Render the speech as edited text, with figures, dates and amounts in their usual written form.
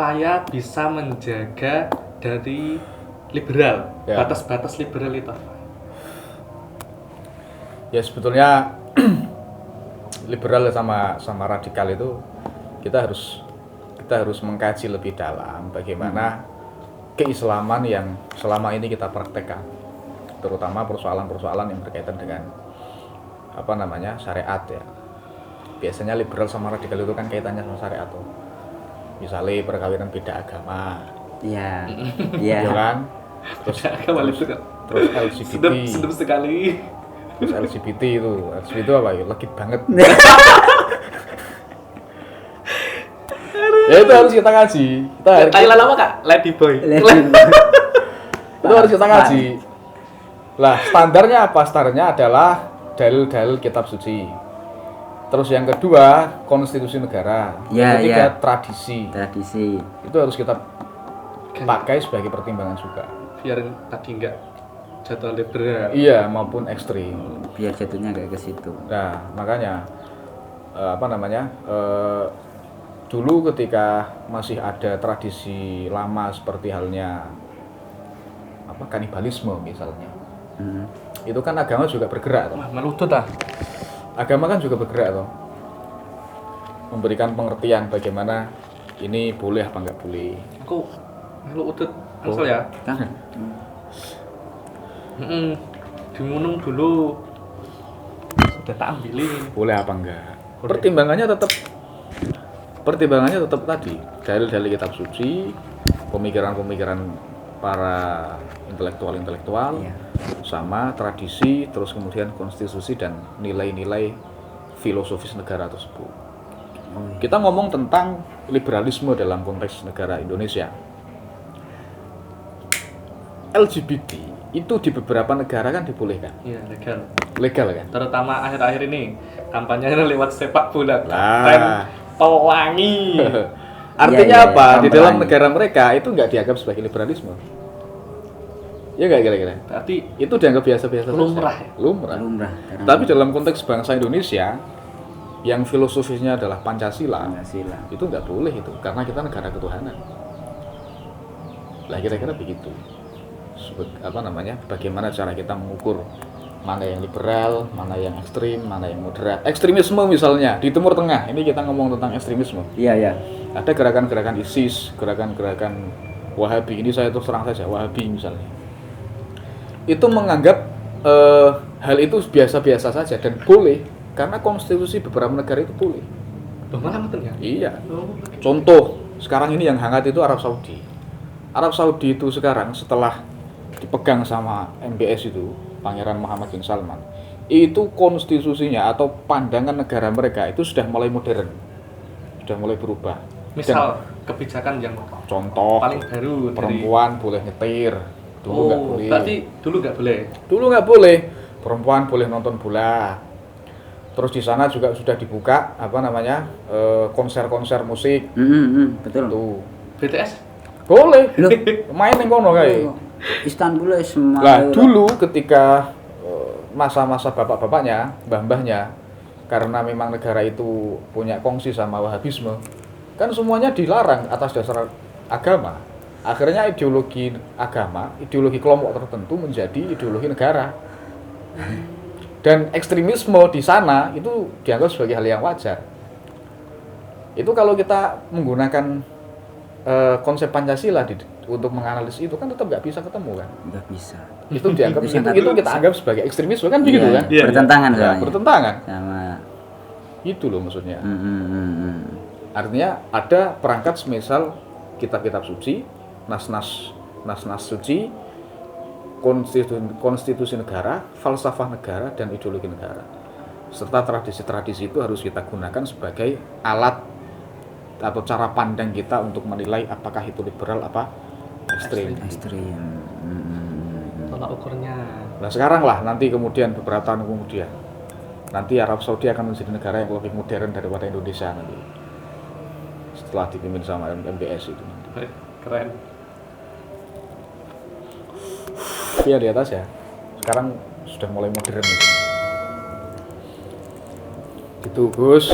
supaya bisa menjaga dari liberal, batas-batas liberal itu apa? Ya sebetulnya liberal sama radikal itu kita harus mengkaji lebih dalam bagaimana keislaman yang selama ini kita praktekkan, terutama persoalan-persoalan yang berkaitan dengan syariat ya. Biasanya liberal sama radikal itu kan kaitannya sama syariat tuh. Misalnya perkawinan beda agama. Iya. Iya kan? Terus LGBT. Sedap sekali. Terus LGBT itu apa ya? Legit banget. Ya itu harus kita kaji. Thailand apa Kak? Lady Boy. Itu harus kita kaji. Lah, standarnya apa? Standarnya adalah dalil-dalil kitab suci. Terus yang kedua, konstitusi negara. Yang ketiga, tradisi. Itu harus kita pakai sebagai pertimbangan juga. Biar tadi enggak jatuh liberal. Iya, maupun ekstrim. Biar jatuhnya enggak ke situ. Nah, makanya dulu ketika masih ada tradisi lama seperti halnya kanibalisme misalnya. Itu kan agama juga bergerak toh. Melutut ah. Agama kan juga bergerak toh. Memberikan pengertian bagaimana ini boleh apa enggak boleh. Aku melutut ansel ya. Kang. Dimunung dulu. Sudah tak ambilin. Boleh apa enggak? Pertimbangannya tetap tadi, dalil-dalil kitab suci, pemikiran-pemikiran para intelektual, sama tradisi, terus kemudian konstitusi dan nilai-nilai filosofis negara tersebut. Kita ngomong tentang liberalisme dalam konteks negara Indonesia. LGBT itu di beberapa negara kan dibolehkan. Iya, Legal kan? Terutama akhir-akhir ini kampanyenya lewat sepak bola. Lah, pewangi. Artinya apa? Di dalam negara mereka itu nggak dianggap sebagai liberalisme. Ya nggak kira-kira? Berarti itu dianggap biasa-biasa saja. Lumrah. Tapi dalam konteks bangsa Indonesia yang filosofisnya adalah Pancasila. Itu nggak boleh itu, karena kita negara ketuhanan. Lah kira-kira begitu. Bagaimana cara kita mengukur mana yang liberal, mana yang ekstrim, mana yang moderat. Ekstremisme misalnya di Timur Tengah, ini kita ngomong tentang ekstremisme. Iya. Ada gerakan-gerakan ISIS, gerakan-gerakan Wahabi. Ini saya terus terang saja, Wahabi misalnya. Itu menganggap hal itu biasa-biasa saja dan boleh, karena konstitusi beberapa negara itu boleh. Mana betul ya? Iya. Contoh, sekarang ini yang hangat itu Arab Saudi. Arab Saudi itu sekarang setelah dipegang sama MBS itu, Pangeran Muhammad bin Salman, itu konstitusinya atau pandangan negara mereka itu sudah mulai modern, sudah mulai berubah. Misal kebijakan yang contoh paling baru perempuan boleh nyetir, dulu nggak boleh. Berarti dulu nggak boleh. Perempuan boleh nonton bola. Terus di sana juga sudah dibuka konser-konser musik. Betul. Tuh. BTS boleh. Main yang kono kayak. Istanbul semua. Lah dulu ketika masa-masa bapak-bapaknya, mbah-mbahnya, karena memang negara itu punya kongsi sama Wahabisme, kan semuanya dilarang atas dasar agama. Akhirnya ideologi agama, ideologi kelompok tertentu menjadi ideologi negara. Dan ekstremisme di sana itu dianggap sebagai hal yang wajar. Itu kalau kita menggunakan konsep Pancasila untuk menganalisis itu kan tetap nggak bisa ketemu kan? Nggak bisa. Itu dianggap itu kita anggap sebagai ekstremisme kan begitu kan? Iya. Bertentangan ya, bertentangan. Sama. Itu loh maksudnya. Artinya ada perangkat semisal kitab-kitab suci, nas-nas suci, konstitusi negara, falsafah negara dan ideologi negara. Serta tradisi-tradisi itu harus kita gunakan sebagai alat atau cara pandang kita untuk menilai apakah itu liberal apa ekstrim. Tolak ukurnya. Nah sekarang lah nanti kemudian beberapa tahun kemudian nanti Arab Saudi akan menjadi negara yang lebih modern daripada Indonesia nanti setelah dipimpin sama MBS itu. Keren. Iya di atas ya. Sekarang sudah mulai modern itu. Gitu Gus.